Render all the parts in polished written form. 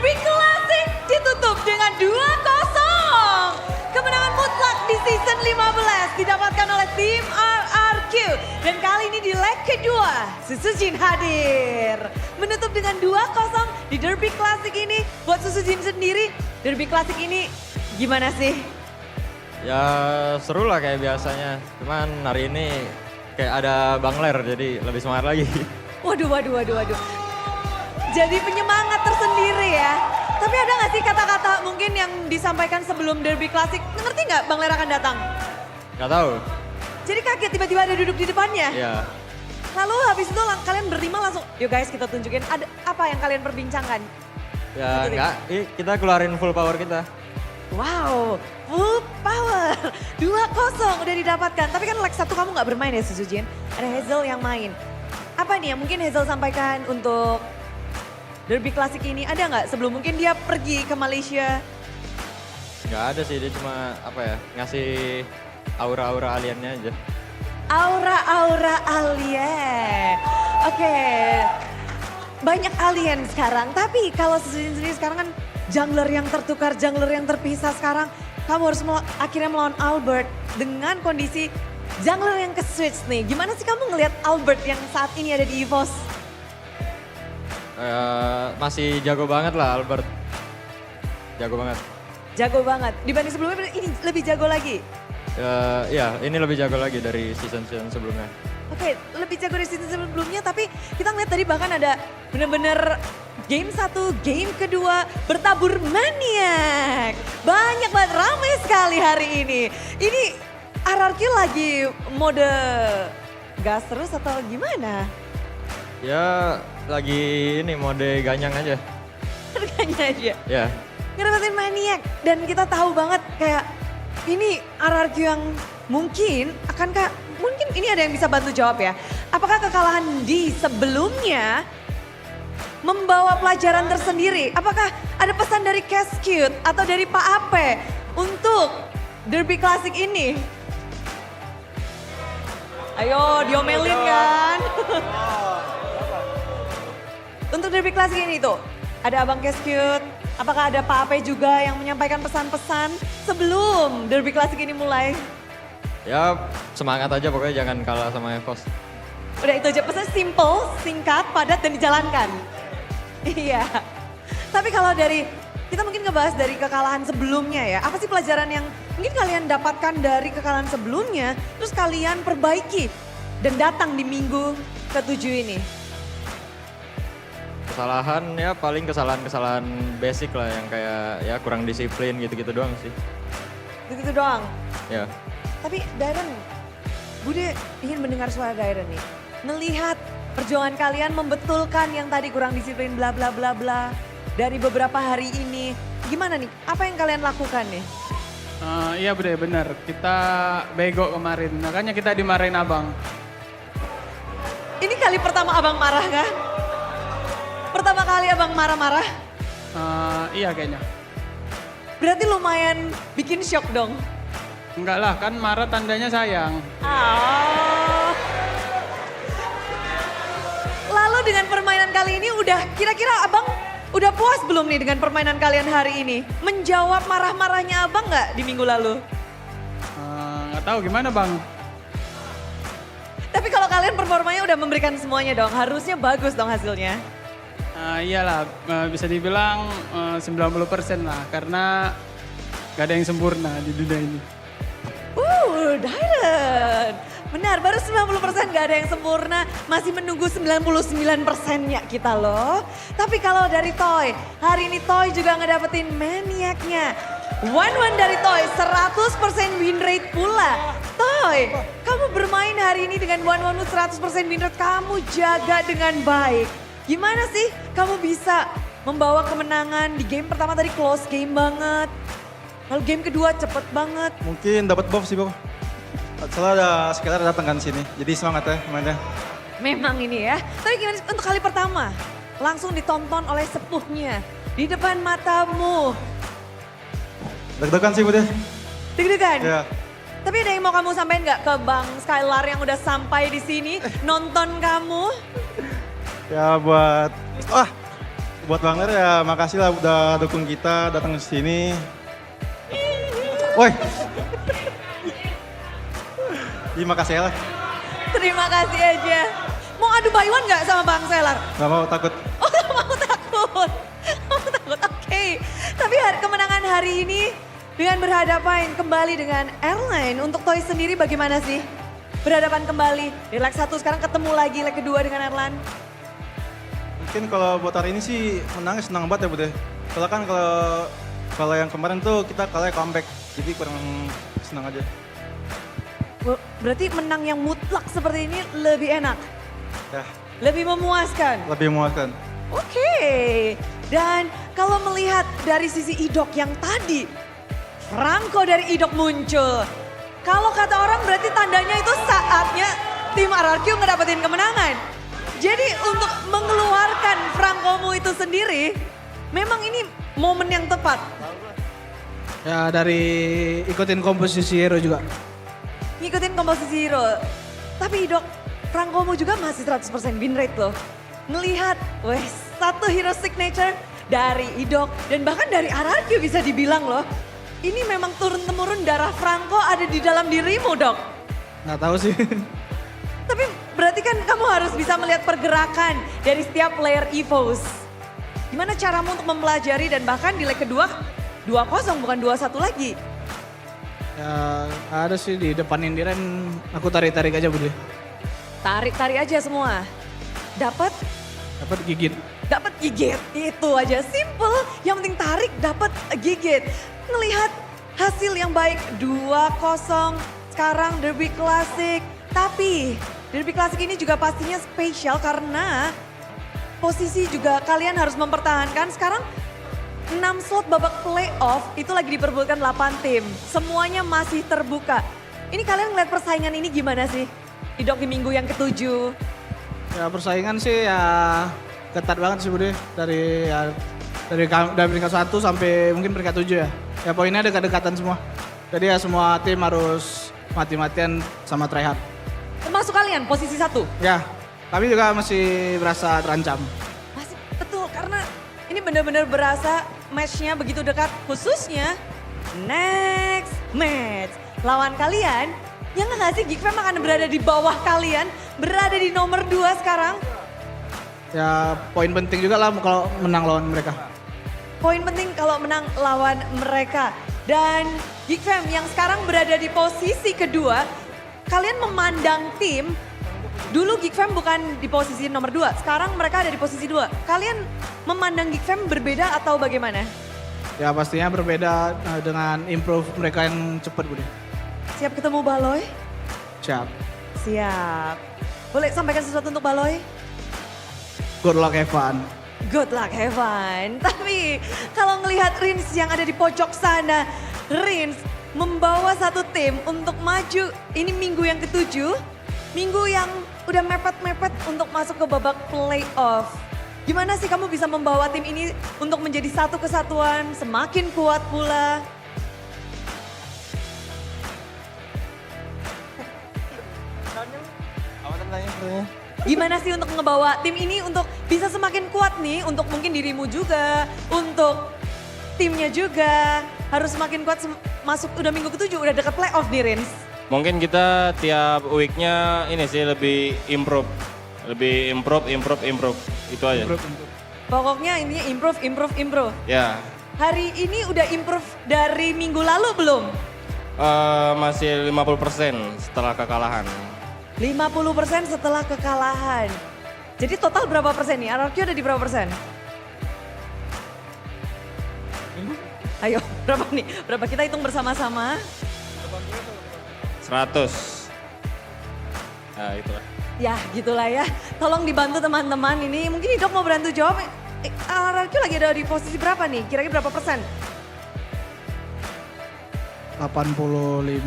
Derby Classic ditutup dengan 2-0. Kemenangan mutlak di season 15 didapatkan oleh tim RRQ. Dan kali ini di leg kedua, Susujin hadir. Menutup dengan 2-0 di Derby Classic ini. Buat Susujin sendiri, Derby Classic ini gimana sih? Ya seru lah kayak biasanya, cuman hari ini kayak ada Bang Ler jadi lebih semangat lagi. Waduh. Jadi penyemangat tersendiri ya. Tapi ada gak sih kata-kata mungkin yang disampaikan sebelum Derby Classic? Ngerti gak Bang Ler akan datang? Gak tahu. Jadi kaget tiba-tiba ada duduk di depannya? Iya. Lalu habis itu kalian berlima langsung, yuk guys kita tunjukin ada apa yang kalian perbincangkan? Ya enggak, kita keluarin full power kita. Wow, full power. 2-0 udah didapatkan. Tapi kan leg 1 kamu gak bermain ya Susujin? Ada Hazel yang main. Apa nih yang mungkin Hazel sampaikan untuk Derby Classic ini? Ada nggak sebelum mungkin dia pergi ke Malaysia? Gak ada sih, dia cuma apa ya, ngasih aura-aura aliennya aja. Aura-aura alien. Oke. Banyak alien sekarang. Tapi kalau sendiri sekarang kan jungler yang tertukar, jungler yang terpisah sekarang. Kamu harus akhirnya melawan Albert dengan kondisi jungler yang ke-switch nih. Gimana sih kamu ngelihat Albert yang saat ini ada di EVOS? Masih jago banget lah Albert. Jago banget. Jago banget. Dibanding sebelumnya ini lebih jago lagi? Ya ini lebih jago lagi dari season-season sebelumnya. Oke, lebih jago dari season sebelumnya, tapi kita ngeliat tadi bahkan ada bener-bener game 1, game kedua bertabur maniak. Banyak banget, ramai sekali hari ini. Ini RRQ lagi mode gas terus atau gimana? Ya lagi ini mode ganyang aja. Harganya aja. Ya. Ngerepotin maniak dan kita tahu banget kayak ini RRQ yang mungkin mungkin ini ada yang bisa bantu jawab ya. Apakah kekalahan di sebelumnya membawa pelajaran tersendiri? Apakah ada pesan dari Cascute atau dari Pak Ape untuk Derby Classic ini? Ayo diomelin kan. Untuk Derby Classic ini tuh ada Abang Cascute. Apakah ada Pak Ape juga yang menyampaikan pesan-pesan sebelum Derby Classic ini mulai? Ya semangat aja pokoknya jangan kalah sama EVOS. Udah itu aja, pesan simple, singkat, padat dan dijalankan. Iya. Tapi kalau kita mungkin ngebahas dari kekalahan sebelumnya ya. Apa sih pelajaran yang mungkin kalian dapatkan dari kekalahan sebelumnya, terus kalian perbaiki dan datang di minggu ke-7 ini? Kesalahan ya paling kesalahan basic lah yang kayak ya kurang disiplin gitu-gitu doang sih. Gitu doang? Ya. Tapi Dairen, Bude ingin mendengar suara Dairen nih. Melihat perjuangan kalian membetulkan yang tadi kurang disiplin bla bla bla bla. Dari beberapa hari ini, gimana nih? Apa yang kalian lakukan nih? Iya Bude, benar. Kita bego kemarin, makanya kita dimarahin abang. Ini kali pertama abang marah kan? Pertama kali abang marah-marah? Iya kayaknya. Berarti lumayan bikin shock dong? Enggak lah, kan marah tandanya sayang. Oh. Lalu dengan permainan kali ini kira-kira abang udah puas belum nih dengan permainan kalian hari ini? Menjawab marah-marahnya abang nggak di minggu lalu? Nggak tahu gimana bang. Tapi kalau kalian performanya udah memberikan semuanya dong, harusnya bagus dong hasilnya. Iyalah, bisa dibilang 90% lah, karena gak ada yang sempurna di dunia ini. Dairen. Benar, baru 90% gak ada yang sempurna. Masih menunggu 99%-nya kita loh. Tapi kalau dari Toy, hari ini Toy juga ngedapetin maniaknya. 1-1 dari Toy, 100% win rate pula. Toy, kamu bermain hari ini dengan 1-1 100% win rate, kamu jaga dengan baik. Gimana sih kamu bisa membawa kemenangan di game pertama tadi close game banget. Lalu game kedua cepet banget. Mungkin dapat buff sih, Bang. Soalnya ada sekitar datang kan sini. Jadi semangat ya mainnya. Memang ini ya. Tapi gimana sih untuk kali pertama? Langsung ditonton oleh sepuhnya. Di depan matamu. Deg-degan sih, Bud ya. Deg-degan? Iya. Tapi ada yang mau kamu sampaikan nggak ke Bang Skylar yang udah sampai di sini nonton kamu? Ya buat, buat Bang Ler ya makasih lah udah dukung kita datang ke sini. Woi. Iya makasih ya lah. Terima kasih aja. Mau adu Baywan nggak sama Bang Selar? Gak mau takut. Oh gak mau takut. Mau takut, oke. Tapi kemenangan hari ini dengan berhadapan kembali dengan Airline. Untuk Toy sendiri bagaimana sih? Berhadapan kembali di leg 1 sekarang ketemu lagi leg kedua dengan Airline. Mungkin kalau buat hari ini sih menangnya senang banget ya Bude. Soalnya kan kalau yang kemarin tuh kita kalah comeback. Jadi kurang senang aja. Berarti menang yang mutlak seperti ini lebih enak, Ya, lebih memuaskan. lebih memuaskan. Oke, dan kalau melihat dari sisi Idok yang tadi, Franco dari Idok muncul. Kalau kata orang berarti tandanya itu saatnya tim RRQ ngedapetin kemenangan. Jadi untuk mengeluarkan Francomu itu sendiri, memang ini momen yang tepat. Ya dari ikutin komposisi hero juga. Ngikutin komposisi hero. Tapi Idok, Francomu juga masih 100% win rate loh. Ngelihat, satu hero signature dari Idok dan bahkan dari RRQ bisa dibilang loh. Ini memang turun-temurun darah Franco ada di dalam dirimu, Dok. Nggak tahu sih. Tapi berarti kan kamu harus bisa melihat pergerakan dari setiap player EVOS. Gimana caramu untuk mempelajari dan bahkan di leg kedua 2-0 bukan 2-1 lagi. Ya ada sih di depan Indiren aku tarik-tarik aja Budi. Tarik-tarik aja semua. Dapat Dapat gigit. itu aja simple. Yang penting tarik dapat gigit. Ngelihat hasil yang baik 2-0 sekarang Derby Classic. Tapi Derby Classic ini juga pastinya spesial karena posisi juga kalian harus mempertahankan. Sekarang 6 slot babak playoff itu lagi diperbutkan 8 tim. Semuanya masih terbuka. Ini kalian ngeliat persaingan ini gimana sih? Idok di minggu yang ke-7. Ya persaingan sih ya ketat banget sih Budi. Dari peringkat 1 sampai mungkin peringkat 7 ya. Ya poinnya dekat-dekatan semua. Jadi ya semua tim harus mati-matian sama try hard. Termasuk kalian posisi 1. Ya, kami juga masih berasa terancam. Masih betul karena ini benar-benar berasa matchnya begitu dekat. Khususnya next match. Lawan kalian yang nggak sih Geekfam akan berada di bawah kalian. Berada di nomor 2 sekarang. Ya poin penting juga lah kalau menang lawan mereka. Poin penting kalau menang lawan mereka. Dan Geekfam yang sekarang berada di posisi kedua. Kalian memandang tim. Dulu Geekfam bukan di posisi nomor 2. Sekarang mereka ada di posisi 2. Kalian memandang Geekfam berbeda atau bagaimana? Ya pastinya berbeda dengan improve mereka yang cepat Budi. Siap ketemu Baloy? Siap. Siap. Boleh sampaikan sesuatu untuk Baloy? Good luck Evan. Good luck, have fun. Tapi kalau ngelihat Rins yang ada di pojok sana, Rins membawa satu tim untuk maju. Ini minggu yang ke-7, minggu yang udah mepet-mepet untuk masuk ke babak playoff. Gimana sih kamu bisa membawa tim ini untuk menjadi satu kesatuan, semakin kuat pula? Gimana sih untuk ngebawa tim ini untuk bisa semakin kuat nih, untuk mungkin dirimu juga, untuk timnya juga, harus semakin kuat masuk udah minggu ke-7, udah deket playoff nih Rins. Mungkin kita tiap weeknya ini sih lebih improve. Lebih improve. Itu aja. Pokoknya intinya improve. Ya, Hari ini udah improve dari minggu lalu belum? masih 50% setelah kekalahan. 50% setelah kekalahan. Jadi total berapa persen nih? RRQ ada di berapa persen? Ayo, berapa nih? Berapa kita hitung bersama-sama? 100. Nah, itulah. Ya, gitulah ya. Tolong dibantu teman-teman ini. Mungkin Idok mau bantu jawab. RRQ lagi ada di posisi berapa nih? Kira-kira berapa persen? 85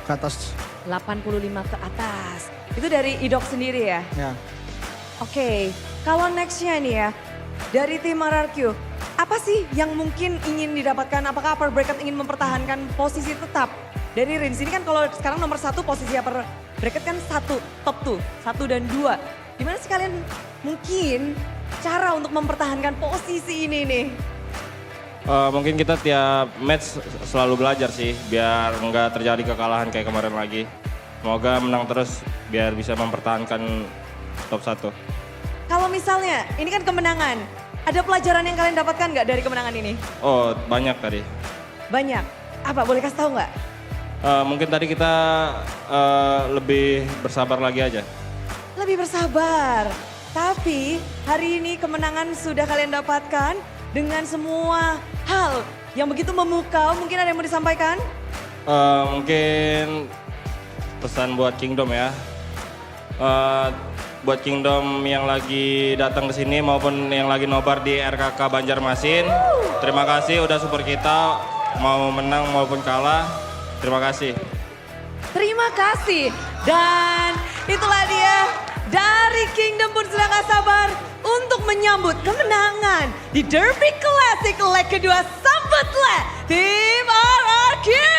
ke atas. 85 ke atas. Itu dari Idok sendiri ya? Ya. Oke, kalau nextnya nih ya, dari tim RRQ, apa sih yang mungkin ingin didapatkan? Apakah upper bracket ingin mempertahankan posisi tetap? Dari Rins ini kan kalau sekarang nomor 1 posisi upper bracket kan 1, top 2, 1 dan 2. Gimana sih kalian mungkin cara untuk mempertahankan posisi ini nih? Mungkin kita tiap match selalu belajar sih, biar nggak terjadi kekalahan kayak kemarin lagi. Semoga menang terus, biar bisa mempertahankan top 1. Kalau misalnya, ini kan kemenangan. Ada pelajaran yang kalian dapatkan nggak dari kemenangan ini? Oh, banyak tadi. Banyak. Apa, boleh kasih tahu nggak? Mungkin tadi kita lebih bersabar lagi aja. Lebih bersabar. Tapi hari ini kemenangan sudah kalian dapatkan dengan semua hal yang begitu memukau. Mungkin ada yang mau disampaikan? Mungkin pesan buat Kingdom ya. Buat Kingdom yang lagi datang ke sini maupun yang lagi nobar di RKK Banjarmasin. Terima kasih udah support kita, mau menang maupun kalah. Terima kasih. Terima kasih. Dan itulah dia, dari Kingdom pun sudah gak sabar untuk menyambut kemenangan di Derby Classic leg kedua. Sambutlah tim RRQ.